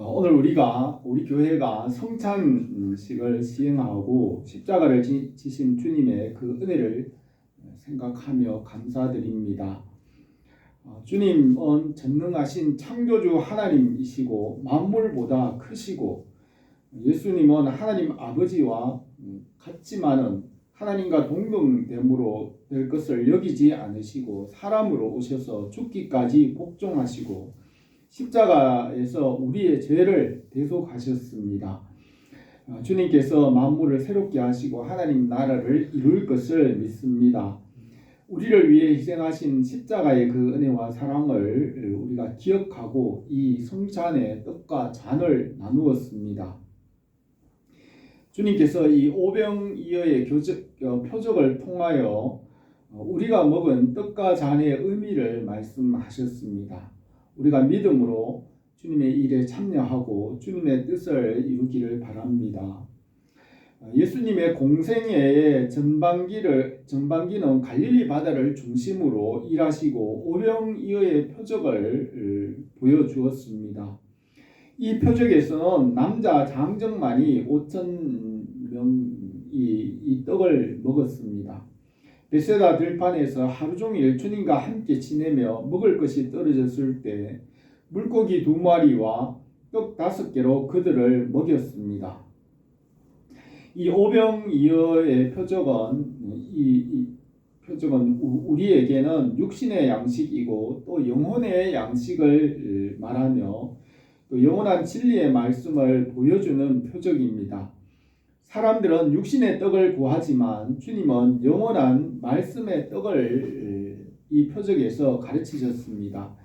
오늘 우리 교회가 성찬식을 시행하고 십자가를 지신 주님의 그 은혜를 생각하며 감사드립니다. 주님은 전능하신 창조주 하나님이시고 만물보다 크시고, 예수님은 하나님 아버지와 같지만은 하나님과 동등됨으로 될 것을 여기지 않으시고 사람으로 오셔서 죽기까지 복종하시고 십자가에서 우리의 죄를 대속하셨습니다. 주님께서 만물을 새롭게 하시고 하나님 나라를 이룰 것을 믿습니다. 우리를 위해 희생하신 십자가의 그 은혜와 사랑을 우리가 기억하고 이 성찬의 떡과 잔을 나누었습니다. 주님께서 이 오병이어의 표적을 통하여 우리가 먹은 떡과 잔의 의미를 말씀하셨습니다. 우리가 믿음으로 주님의 일에 참여하고 주님의 뜻을 이루기를 바랍니다. 예수님의 공생애의 전반기는 갈릴리 바다를 중심으로 일하시고 오병이어의 표적을 보여주었습니다. 이 표적에서는 남자 장정만이 5,000명이 이 떡을 먹었습니다. 베세다 들판에서 하루 종일 주님과 함께 지내며 먹을 것이 떨어졌을 때 물고기 2마리와 떡 5개로 그들을 먹였습니다. 이 오병이어의 표적은 우리에게는 육신의 양식이고 또 영혼의 양식을 말하며 또 영원한 진리의 말씀을 보여주는 표적입니다. 사람들은 육신의 떡을 구하지만 주님은 영원한 말씀의 떡을 이 표적에서 가르치셨습니다.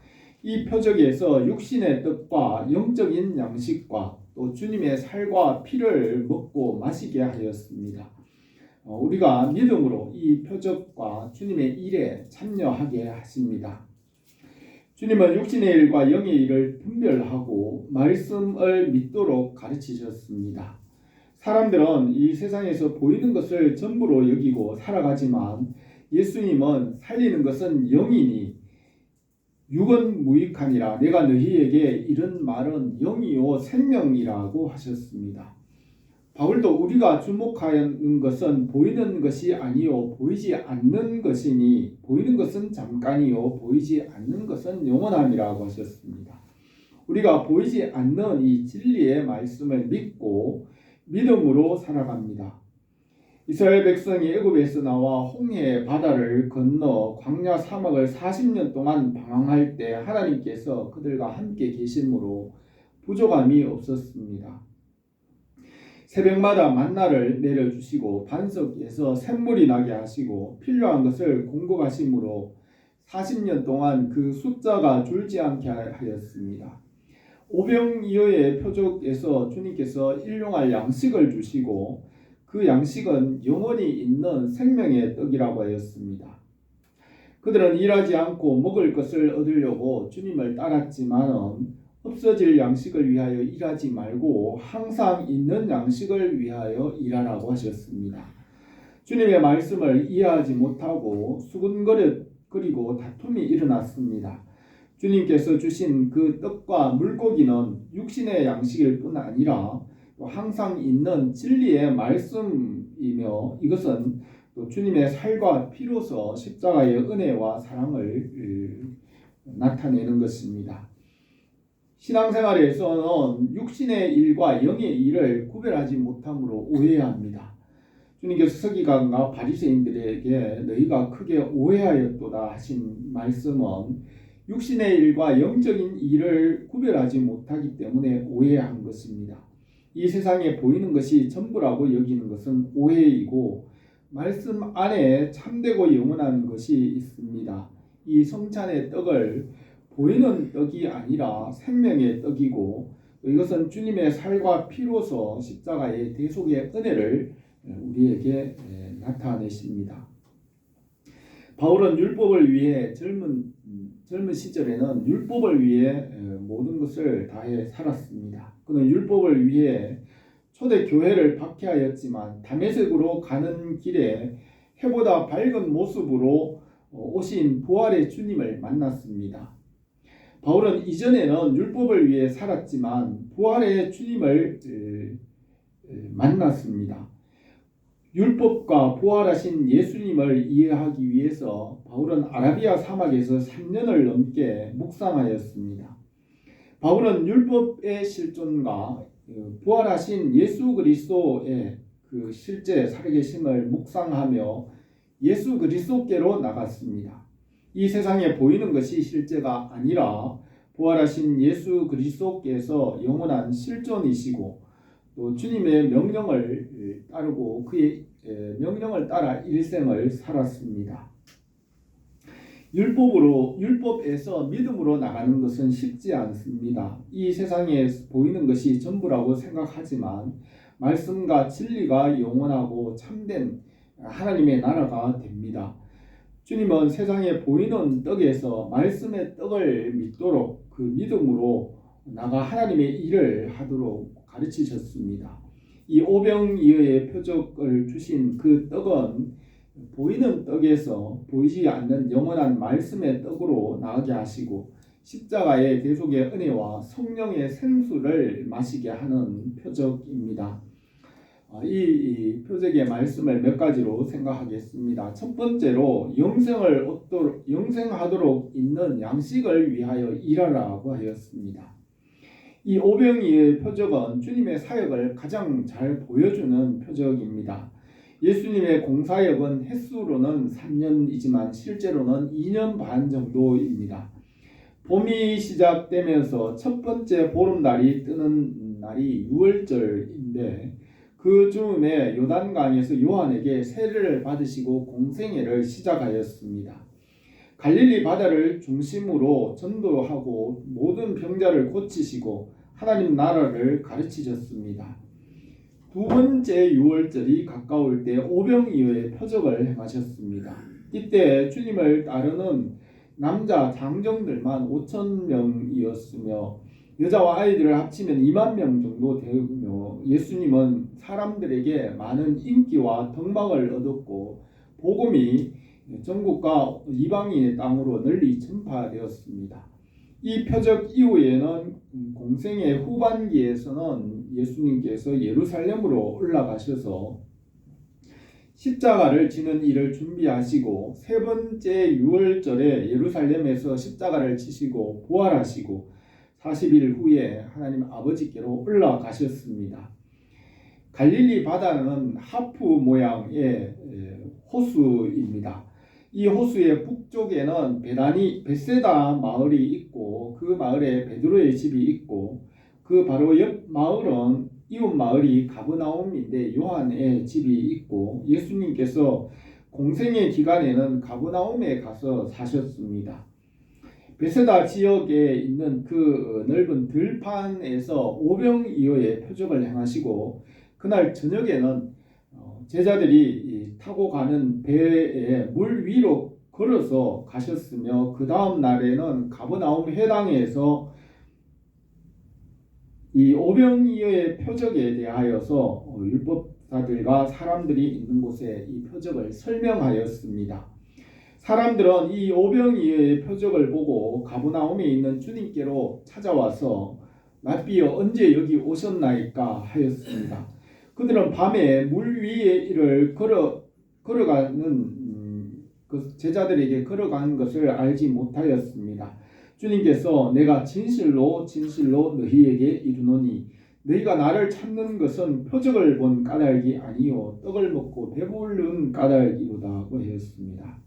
이 표적에서 육신의 떡과 영적인 양식과 또 주님의 살과 피를 먹고 마시게 하였습니다. 우리가 믿음으로 이 표적과 주님의 일에 참여하게 하십니다. 주님은 육신의 일과 영의 일을 분별하고 말씀을 믿도록 가르치셨습니다. 사람들은 이 세상에서 보이는 것을 전부로 여기고 살아가지만 예수님은 살리는 것은 영이니 육은 무익하니라. 내가 너희에게 이런 말은 영이요 생명이라고 하셨습니다. 바울도 우리가 주목하는 것은 보이는 것이 아니요 보이지 않는 것이니 보이는 것은 잠깐이요 보이지 않는 것은 영원함이라고 하셨습니다. 우리가 보이지 않는 이 진리의 말씀을 믿고 믿음으로 살아갑니다. 이스라엘 백성이 애굽에서 나와 홍해 바다를 건너 광야 사막을 40년 동안 방황할 때 하나님께서 그들과 함께 계심으로 부족함이 없었습니다. 새벽마다 만나를 내려주시고 반석에서 샘물이 나게 하시고 필요한 것을 공급하심으로 40년 동안 그 숫자가 줄지 않게 하였습니다. 오병이어의 표적에서 주님께서 일용할 양식을 주시고 그 양식은 영원히 있는 생명의 떡이라고 하였습니다. 그들은 일하지 않고 먹을 것을 얻으려고 주님을 따랐지만 없어질 양식을 위하여 일하지 말고 항상 있는 양식을 위하여 일하라고 하셨습니다. 주님의 말씀을 이해하지 못하고 수군거리고 다툼이 일어났습니다. 주님께서 주신 그 떡과 물고기는 육신의 양식일 뿐 아니라 또 항상 있는 진리의 말씀이며 이것은 또 주님의 살과 피로서 십자가의 은혜와 사랑을 나타내는 것입니다. 신앙생활에서는 육신의 일과 영의 일을 구별하지 못함으로 오해합니다. 주님께서 서기관과 바리새인들에게 너희가 크게 오해하였도다 하신 말씀은 육신의 일과 영적인 일을 구별하지 못하기 때문에 오해한 것입니다. 이 세상에 보이는 것이 전부라고 여기는 것은 오해이고 말씀 안에 참되고 영원한 것이 있습니다. 이 성찬의 떡을 보이는 떡이 아니라 생명의 떡이고 이것은 주님의 살과 피로서 십자가의 대속의 은혜를 우리에게 나타내십니다. 바울은 율법을 위해 젊은 시절에는 율법을 위해 모든 것을 다해 살았습니다. 그는 율법을 위해 초대 교회를 박해하였지만 다메섹으로 가는 길에 해보다 밝은 모습으로 오신 부활의 주님을 만났습니다. 바울은 이전에는 율법을 위해 살았지만 부활의 주님을 만났습니다. 율법과 부활하신 예수님을 이해하기 위해서 바울은 아라비아 사막에서 3년을 넘게 묵상하였습니다. 바울은 율법의 실존과 부활하신 예수 그리스도의 그 실제 살아계심을 묵상하며 예수 그리스도께로 나갔습니다. 이 세상에 보이는 것이 실제가 아니라 부활하신 예수 그리스도께서 영원한 실존이시고 또 주님의 명령을 따르고 그의 명령을 따라 일생을 살았습니다. 율법에서 믿음으로 나가는 것은 쉽지 않습니다. 이 세상에 보이는 것이 전부라고 생각하지만 말씀과 진리가 영원하고 참된 하나님의 나라가 됩니다. 주님은 세상에 보이는 떡에서 말씀의 떡을 믿도록 그 믿음으로 나가 하나님의 일을 하도록 가르치셨습니다. 이 오병이어의 표적을 주신 그 떡은 보이는 떡에서 보이지 않는 영원한 말씀의 떡으로 나가게 하시고 십자가의 대속의 은혜와 성령의 생수를 마시게 하는 표적입니다. 이 표적의 말씀을 몇 가지로 생각하겠습니다. 첫 번째로 영생하도록 있는 양식을 위하여 일하라고 하였습니다. 이 오병이의 표적은 주님의 사역을 가장 잘 보여주는 표적입니다. 예수님의 공사역은 횟수로는 3년이지만 실제로는 2년 반 정도입니다. 봄이 시작되면서 첫 번째 보름달이 뜨는 날이 6월절인데 그 즈음에 요단강에서 요한에게 세례를 받으시고 공생애를 시작하였습니다. 갈릴리 바다를 중심으로 전도하고 모든 병자를 고치시고 하나님 나라를 가르치셨습니다. 두 번째 6월절이 가까울 때 오병이어의 표적을 행하셨습니다. 이때 주님을 따르는 남자 장정들만 5,000명이었으며 여자와 아이들을 합치면 2만 명 정도 되며 예수님은 사람들에게 많은 인기와 덕망을 얻었고 복음이 전국과 이방인의 땅으로 널리 전파되었습니다. 이 표적 이후에는 공생의 후반기에서는 예수님께서 예루살렘으로 올라가셔서 십자가를 지는 일을 준비하시고 세 번째 6월절에 예루살렘에서 십자가를 지시고 부활하시고 40일 후에 하나님 아버지께로 올라가셨습니다. 갈릴리 바다는 하프 모양의 호수입니다. 이 호수의 북쪽에는 베세다 마을이 있고 그 마을에 베드로의 집이 있고 그 바로 옆 마을은 이웃 마을이 가브나움인데 요한의 집이 있고 예수님께서 공생의 기간에는 가브나움에 가서 사셨습니다. 베세다 지역에 있는 그 넓은 들판에서 오병이어의 표적을 행하시고 그날 저녁에는 제자들이 타고 가는 배에 물 위로 걸어서 가셨으며 그 다음 날에는 가버나움 회당에서 이 오병이어의 표적에 대하여서 율법사들과 사람들이 있는 곳에 이 표적을 설명하였습니다. 사람들은 이 오병이어의 표적을 보고 가버나움에 있는 주님께로 찾아와서 랍비여 언제 여기 오셨나이까 하였습니다. 그들은 밤에 물 위에 이를 걸어가는 그 제자들에게 걸어가는 것을 알지 못하였습니다. 주님께서 내가 진실로 너희에게 이르노니 너희가 나를 찾는 것은 표적을 본 까닭이 아니요 떡을 먹고 배부른 까닭이로다고 하였습니다.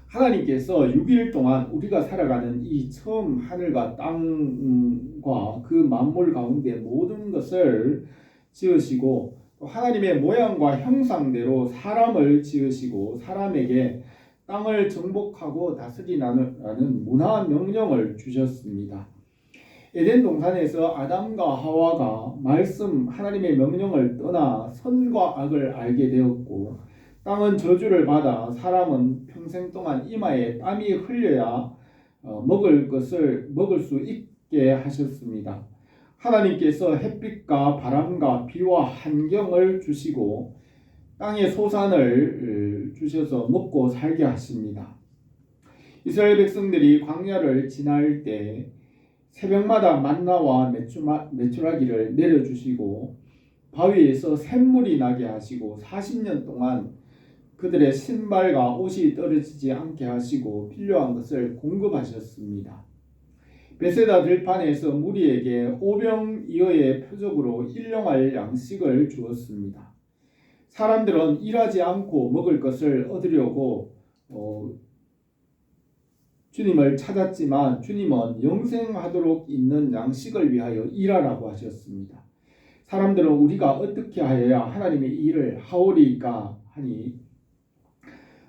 하나님께서 6일 동안 우리가 살아가는 이 처음 하늘과 땅과 그 만물 가운데 모든 것을 지으시고 하나님의 모양과 형상대로 사람을 지으시고 사람에게 땅을 정복하고 다스리라는 문화 명령을 주셨습니다. 에덴 동산에서 아담과 하와가 하나님의 명령을 떠나 선과 악을 알게 되었고 땅은 저주를 받아 사람은 평생 동안 이마에 땀이 흘려야 먹을 수 있게 하셨습니다. 하나님께서 햇빛과 바람과 비와 환경을 주시고 땅에 소산을 주셔서 먹고 살게 하십니다. 이스라엘 백성들이 광야를 지날 때 새벽마다 만나와 메추라기를 내려주시고 바위에서 샘물이 나게 하시고 40년 동안 그들의 신발과 옷이 떨어지지 않게 하시고 필요한 것을 공급하셨습니다. 베세다 들판에서 무리에게 오병이어의 표적으로 일용할 양식을 주었습니다. 사람들은 일하지 않고 먹을 것을 얻으려고 주님을 찾았지만 주님은 영생하도록 있는 양식을 위하여 일하라고 하셨습니다. 사람들은 우리가 어떻게 하여야 하나님의 일을 하오리까 하니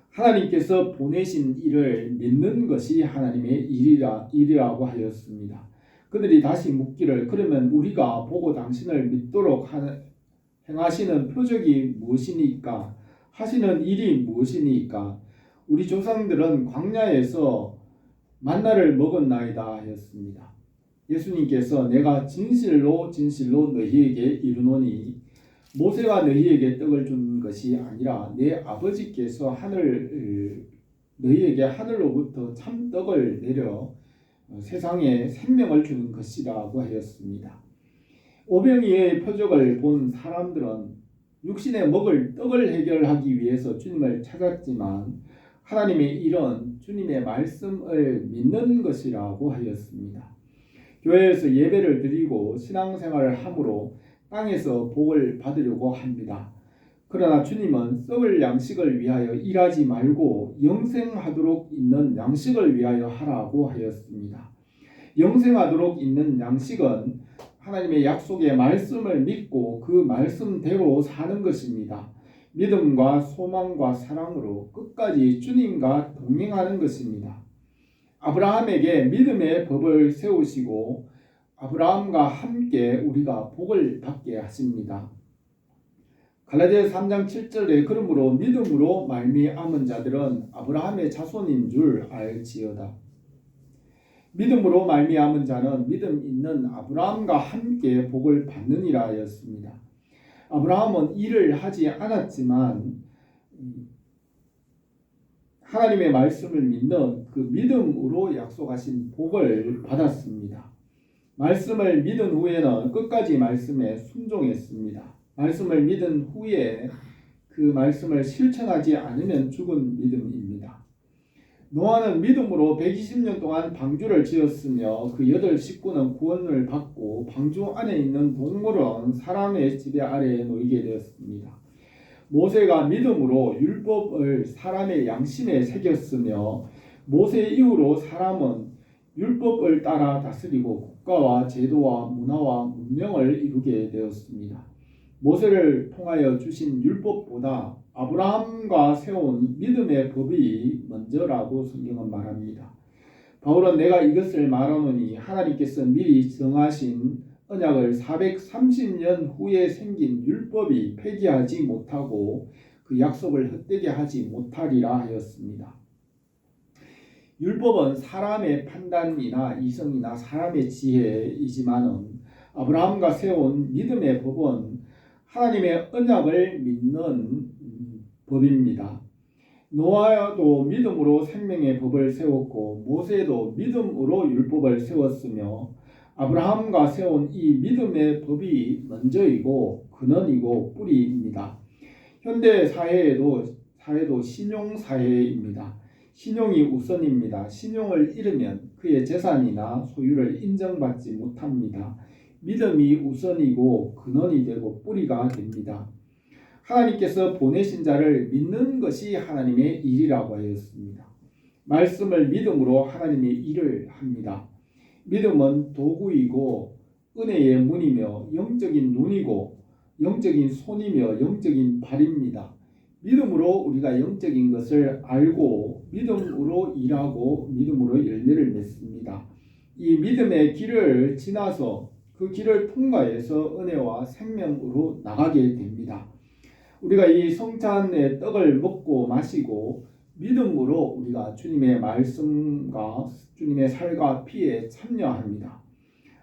하나님께서 보내신 일을 믿는 것이 하나님의 일이라고 하였습니다. 그들이 다시 묻기를 그러면 우리가 보고 당신을 믿도록 행하시는 표적이 무엇이니까 하시는 일이 무엇이니까 우리 조상들은 광야에서 만나를 먹었나이다 하였습니다. 예수님께서 내가 진실로 진실로 너희에게 이르노니 모세가 너희에게 떡을 준 것이 아니라 내 아버지께서 너희에게 하늘로부터 참 떡을 내려 세상에 생명을 주는 것이라고 하였습니다. 오병이의 표적을 본 사람들은 육신에 먹을 떡을 해결하기 위해서 주님을 찾았지만 하나님의 일은 주님의 말씀을 믿는 것이라고 하였습니다. 교회에서 예배를 드리고 신앙생활을 함으로 땅에서 복을 받으려고 합니다. 그러나 주님은 썩을 양식을 위하여 일하지 말고 영생하도록 있는 양식을 위하여 하라고 하였습니다. 영생하도록 있는 양식은 하나님의 약속의 말씀을 믿고 그 말씀대로 사는 것입니다. 믿음과 소망과 사랑으로 끝까지 주님과 동행하는 것입니다. 아브라함에게 믿음의 법을 세우시고 아브라함과 함께 우리가 복을 받게 하십니다. 갈라디아서 3장 7절에 그러므로 믿음으로 말미암은 자들은 아브라함의 자손인 줄 알지어다. 믿음으로 말미암은 자는 믿음 있는 아브라함과 함께 복을 받느니라 하였습니다. 아브라함은 일을 하지 않았지만 하나님의 말씀을 믿는 그 믿음으로 약속하신 복을 받았습니다. 말씀을 믿은 후에는 끝까지 말씀에 순종했습니다. 말씀을 믿은 후에 그 말씀을 실천하지 않으면 죽은 믿음입니다. 노아는 믿음으로 120년 동안 방주를 지었으며 그 8 식구는 구원을 받고 방주 안에 있는 동물은 사람의 지배 아래에 놓이게 되었습니다. 모세가 믿음으로 율법을 사람의 양심에 새겼으며 모세 이후로 사람은 율법을 따라 다스리고 국가와 제도와 문화와 문명을 이루게 되었습니다. 모세를 통하여 주신 율법보다 아브라함과 세운 믿음의 법이 먼저라고 성경은 말합니다. 바울은 내가 이것을 말하노니 하나님께서 미리 정하신 언약을 430년 후에 생긴 율법이 폐기하지 못하고 그 약속을 헛되게 하지 못하리라 하였습니다. 율법은 사람의 판단이나 이성이나 사람의 지혜이지만은 아브라함과 세운 믿음의 법은 하나님의 언약을 믿는 법입니다. 노아도 믿음으로 생명의 법을 세웠고 모세도 믿음으로 율법을 세웠으며 아브라함과 세운 이 믿음의 법이 먼저이고 근원이고 뿌리입니다. 현대 사회도 신용 사회입니다. 신용이 우선입니다. 신용을 잃으면 그의 재산이나 소유를 인정받지 못합니다. 믿음이 우선이고 근원이 되고 뿌리가 됩니다. 하나님께서 보내신 자를 믿는 것이 하나님의 일이라고 하였습니다. 말씀을 믿음으로 하나님의 일을 합니다. 믿음은 도구이고 은혜의 문이며 영적인 눈이고 영적인 손이며 영적인 발입니다. 믿음으로 우리가 영적인 것을 알고 믿음으로 일하고 믿음으로 열매를 맺습니다. 이 믿음의 길을 지나서 그 길을 통과해서 은혜와 생명으로 나가게 됩니다. 우리가 이 성찬의 떡을 먹고 마시고 믿음으로 우리가 주님의 말씀과 주님의 살과 피에 참여합니다.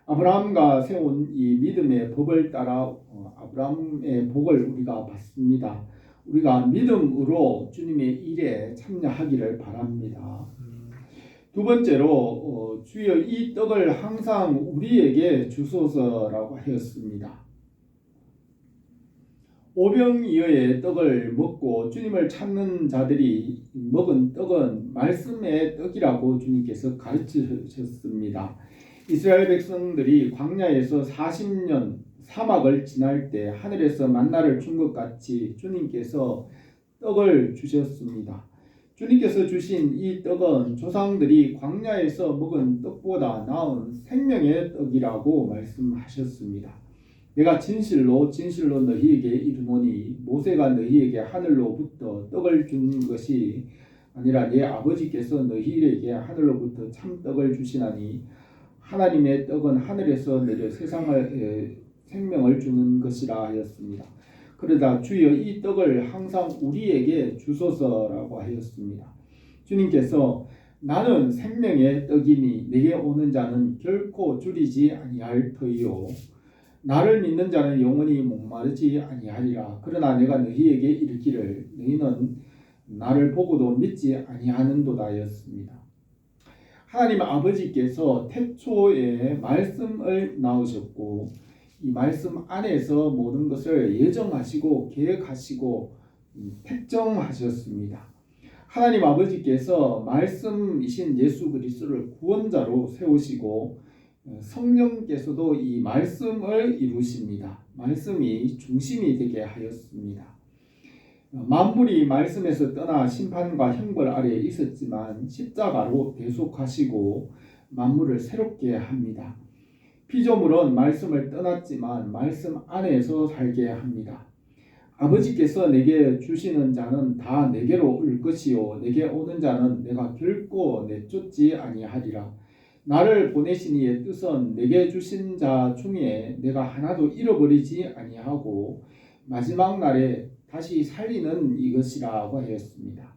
아브라함과 세운 이 믿음의 법을 따라 아브라함의 복을 우리가 받습니다. 우리가 믿음으로 주님의 일에 참여하기를 바랍니다. 두 번째로 주여 이 떡을 항상 우리에게 주소서라고 하였습니다. 오병이어의 떡을 먹고 주님을 찾는 자들이 먹은 떡은 말씀의 떡이라고 주님께서 가르치셨습니다. 이스라엘 백성들이 광야에서 40년 사막을 지날 때 하늘에서 만나를 준 것 같이 주님께서 떡을 주셨습니다. 주님께서 주신 이 떡은 조상들이 광야에서 먹은 떡보다 나은 생명의 떡이라고 말씀하셨습니다. 내가 진실로 진실로 너희에게 이르노니 모세가 너희에게 하늘로부터 떡을 준 것이 아니라 내 아버지께서 너희에게 하늘로부터 참 떡을 주시나니 하나님의 떡은 하늘에서 내려 세상을 생명을 주는 것이라 하였습니다. 그러다 주여 이 떡을 항상 우리에게 주소서라고 하였습니다. 주님께서 나는 생명의 떡이니 내게 오는 자는 결코 줄이지 아니할 터이요 나를 믿는 자는 영원히 목마르지 아니하리라. 그러나 내가 너희에게 이르기를 너희는 나를 보고도 믿지 아니하는도다 하였습니다. 하나님 아버지께서 태초에 말씀을 낳으셨고 이 말씀 안에서 모든 것을 예정하시고 계획하시고 택정하셨습니다. 하나님 아버지께서 말씀이신 예수 그리스도를 구원자로 세우시고 성령께서도 이 말씀을 이루십니다. 말씀이 중심이 되게 하였습니다. 만물이 말씀에서 떠나 심판과 형벌 아래에 있었지만 십자가로 대속하시고 만물을 새롭게 합니다. 피조물은 말씀을 떠났지만 말씀 안에서 살게 합니다. 아버지께서 내게 주시는 자는 다 내게로 올 것이요 내게 오는 자는 내가 결코 내쫓지 아니하리라. 나를 보내신 이의 뜻은 내게 주신 자 중에 내가 하나도 잃어버리지 아니하고 마지막 날에 다시 살리는 이것이라고 하였습니다.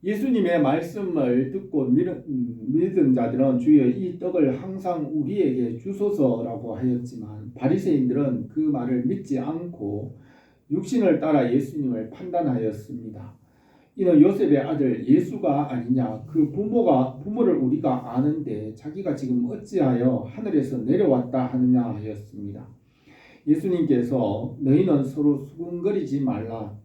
예수님의 말씀을 듣고 믿은 자들은 주여 이 떡을 항상 우리에게 주소서라고 하였지만 바리새인들은 그 말을 믿지 않고 육신을 따라 예수님을 판단하였습니다. 이는 요셉의 아들 예수가 아니냐 그 부모를 우리가 아는데 자기가 지금 어찌하여 하늘에서 내려왔다 하느냐 하였습니다. 예수님께서 너희는 서로 수군거리지 말라.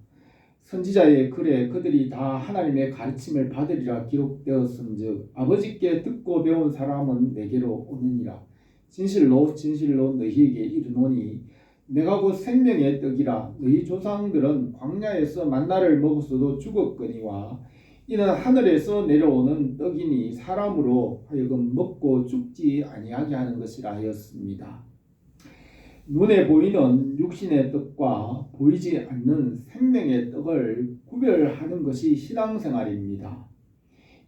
선지자의 글에 그들이 다 하나님의 가르침을 받으리라 기록되었은즉 아버지께 듣고 배운 사람은 내게로 오느니라. 진실로 진실로 너희에게 이르노니 내가 곧 생명의 떡이라. 너희 조상들은 광야에서 만나를 먹었어도 죽었거니와 이는 하늘에서 내려오는 떡이니 사람으로 하여금 먹고 죽지 아니하게 하는 것이라 하였습니다. 눈에 보이는 육신의 떡과 보이지 않는 생명의 떡을 구별하는 것이 신앙생활입니다.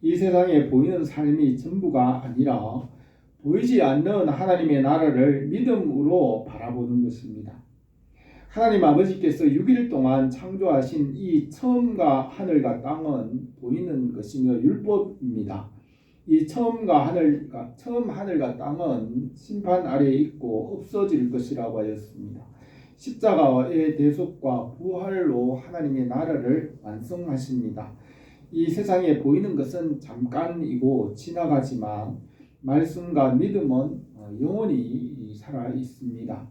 이 세상에 보이는 삶이 전부가 아니라 보이지 않는 하나님의 나라를 믿음으로 바라보는 것입니다. 하나님 아버지께서 6일 동안 창조하신 이 처음과 하늘과 땅은 보이는 것이며 율법입니다. 이 처음 하늘과 땅은 심판 아래에 있고 없어질 것이라고 하였습니다. 십자가의 대속과 부활로 하나님의 나라를 완성하십니다. 이 세상에 보이는 것은 잠깐이고 지나가지만 말씀과 믿음은 영원히 살아 있습니다.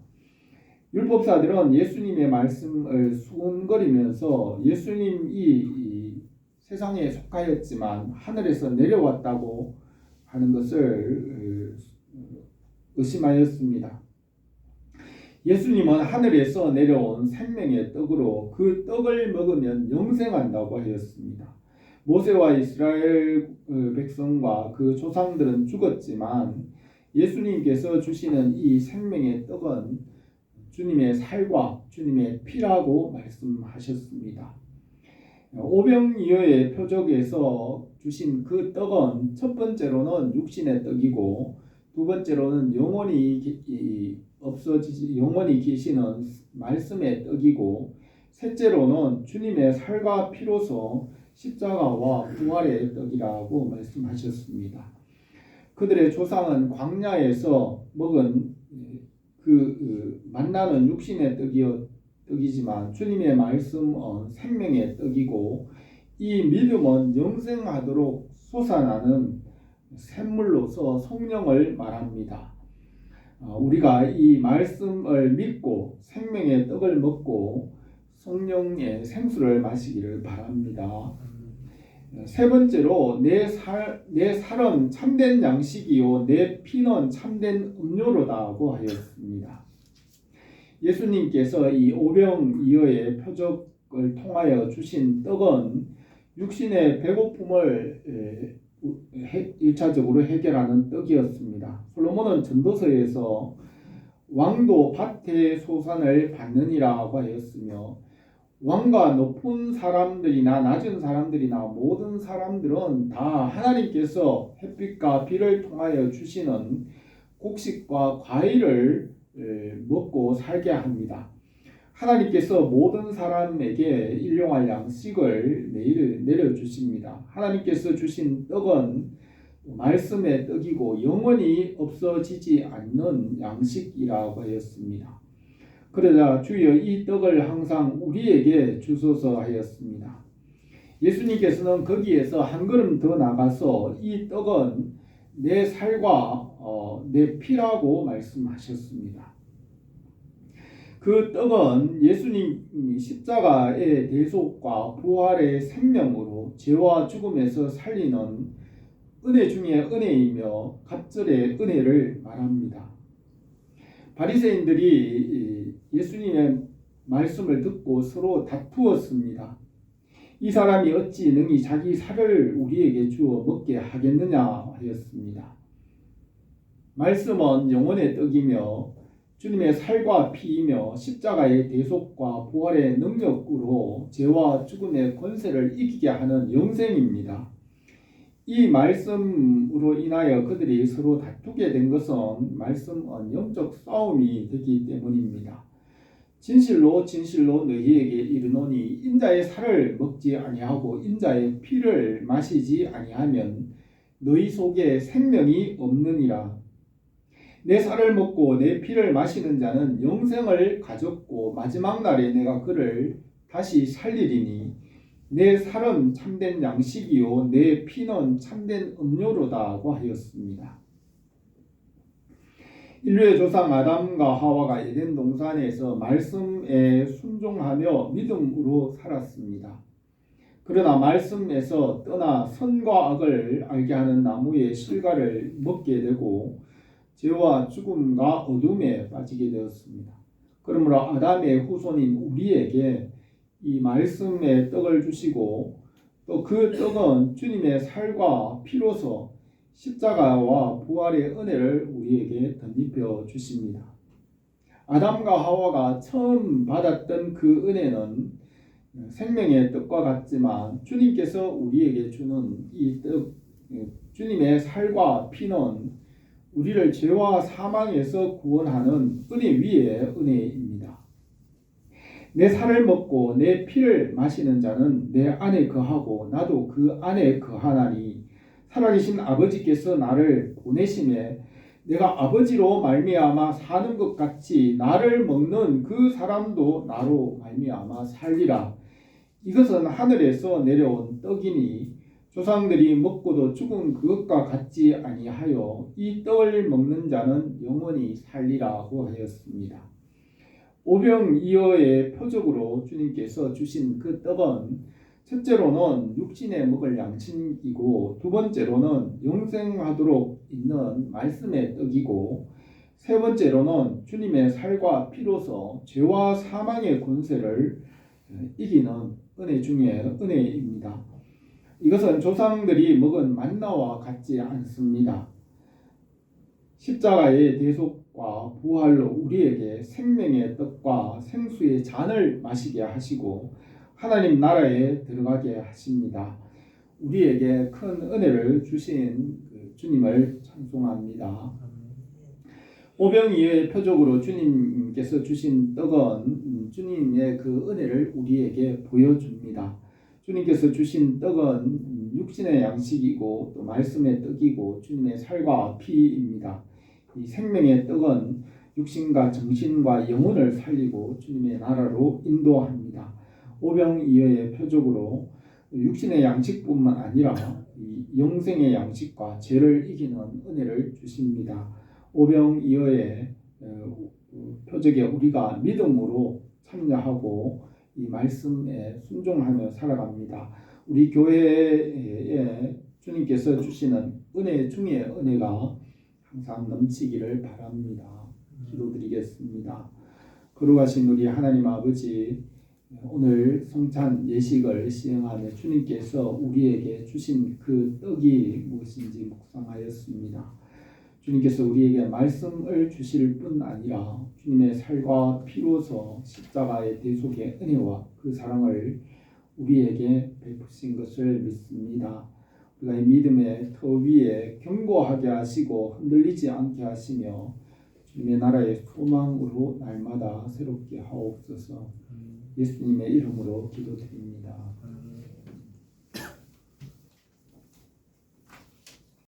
율법사들은 예수님의 말씀을 수군거리면서 예수님이 세상에 속하였지만 하늘에서 내려왔다고 하는 것을 의심하였습니다. 예수님은 하늘에서 내려온 생명의 떡으로 그 떡을 먹으면 영생한다고 하였습니다. 모세와 이스라엘 백성과 그 조상들은 죽었지만 예수님께서 주시는 이 생명의 떡은 주님의 살과 주님의 피라고 말씀하셨습니다. 오병이어의 표적에서 주신 그 떡은 첫 번째로는 육신의 떡이고 두 번째로는 영원히 계시는 말씀의 떡이고 셋째로는 주님의 살과 피로서 십자가와 부활의 떡이라고 말씀하셨습니다. 그들의 조상은 광야에서 먹은 만나는 육신의 떡이지만 주님의 말씀은 생명의 떡이고 이 믿음은 영생하도록 솟아나는 샘물로서 성령을 말합니다. 우리가 이 말씀을 믿고 생명의 떡을 먹고 성령의 생수를 마시기를 바랍니다. 세 번째로 내 살은 참된 양식이요 내 피는 참된 음료로다고 하였습니다. 예수님께서 이 오병이어의 표적을 통하여 주신 떡은 육신의 배고픔을 1차적으로 해결하는 떡이었습니다. 솔로몬은 전도서에서 왕도 밭의 소산을 받느니라고 하였으며 왕과 높은 사람들이나 낮은 사람들이나 모든 사람들은 다 하나님께서 햇빛과 비를 통하여 주시는 곡식과 과일을 먹고 살게 합니다. 하나님께서 모든 사람에게 일용할 양식을 매일 내려주십니다. 하나님께서 주신 떡은 말씀의 떡이고 영원히 없어지지 않는 양식이라고 하였습니다. 그러자 주여 이 떡을 항상 우리에게 주소서 하였습니다. 예수님께서는 거기에서 한 걸음 더 나가서 이 떡은 내 살과 내 피라고 말씀하셨습니다. 그 떡은 예수님 십자가의 대속과 부활의 생명으로 죄와 죽음에서 살리는 은혜 중에 은혜이며 갑절의 은혜를 말합니다. 바리새인들이 예수님의 말씀을 듣고 서로 다투었습니다. 이 사람이 어찌 능히 자기 살을 우리에게 주어 먹게 하겠느냐 하였습니다. 말씀은 영혼의 떡이며 주님의 살과 피이며 십자가의 대속과 부활의 능력으로 죄와 죽음의 권세를 이기게 하는 영생입니다. 이 말씀으로 인하여 그들이 서로 다투게 된 것은 말씀은 영적 싸움이 되기 때문입니다. 진실로 진실로 너희에게 이르노니 인자의 살을 먹지 아니하고 인자의 피를 마시지 아니하면 너희 속에 생명이 없느니라. 내 살을 먹고 내 피를 마시는 자는 영생을 가졌고 마지막 날에 내가 그를 다시 살리리니 내 살은 참된 양식이요 내 피는 참된 음료로다고 하였습니다. 인류의 조상 아담과 하와가 에덴 동산에서 말씀에 순종하며 믿음으로 살았습니다. 그러나 말씀에서 떠나 선과 악을 알게 하는 나무의 실과를 먹게 되고 죄와 죽음과 어둠에 빠지게 되었습니다. 그러므로 아담의 후손인 우리에게 이 말씀의 떡을 주시고 또 그 떡은 주님의 살과 피로서 십자가와 부활의 은혜를 우리에게 덧입혀 주십니다. 아담과 하와가 처음 받았던 그 은혜는 생명의 떡과 같지만 주님께서 우리에게 주는 이 떡, 주님의 살과 피는 우리를 죄와 사망에서 구원하는 은혜 위의 은혜입니다. 내 살을 먹고 내 피를 마시는 자는 내 안에 거하고 나도 그 안에 거하나니 살아계신 아버지께서 나를 보내심에 내가 아버지로 말미암아 사는 것 같이 나를 먹는 그 사람도 나로 말미암아 살리라. 이것은 하늘에서 내려온 떡이니 조상들이 먹고도 죽은 그것과 같지 아니하여 이 떡을 먹는 자는 영원히 살리라고 하였습니다. 오병이어의 표적으로 주님께서 주신 그 떡은 첫째로는 육신에 먹을 양식이고 두 번째로는 영생하도록 있는 말씀의 떡이고 세 번째로는 주님의 살과 피로서 죄와 사망의 권세를 이기는 은혜 중에 은혜입니다. 이것은 조상들이 먹은 만나와 같지 않습니다. 십자가의 대속과 부활로 우리에게 생명의 떡과 생수의 잔을 마시게 하시고 하나님 나라에 들어가게 하십니다. 우리에게 큰 은혜를 주신 주님을 찬송합니다. 오병이어의 표적으로 주님께서 주신 떡은 주님의 그 은혜를 우리에게 보여줍니다. 주님께서 주신 떡은 육신의 양식이고 또 말씀의 떡이고 주님의 살과 피입니다. 이 생명의 떡은 육신과 정신과 영혼을 살리고 주님의 나라로 인도합니다. 오병이어의 표적으로 육신의 양식뿐만 아니라 이 영생의 양식과 죄를 이기는 은혜를 주십니다. 오병이어의 표적에 우리가 믿음으로 참여하고 이 말씀에 순종하며 살아갑니다. 우리 교회에 주님께서 주시는 은혜 중에 은혜가 항상 넘치기를 바랍니다. 기도드리겠습니다. 거룩하신 우리 하나님 아버지, 오늘 성찬 예식을 시행하며 주님께서 우리에게 주신 그 떡이 무엇인지 묵상하였습니다. 주님께서 우리에게 말씀을 주실 뿐 아니라 주님의 살과 피로서 십자가의 대속의 은혜와 그 사랑을 우리에게 베푸신 것을 믿습니다. 우리가 이 믿음의 터 위에 견고하게 하시고 흔들리지 않게 하시며 주님의 나라의 소망으로 날마다 새롭게 하옵소서. 예수님의 이름으로 기도드립니다.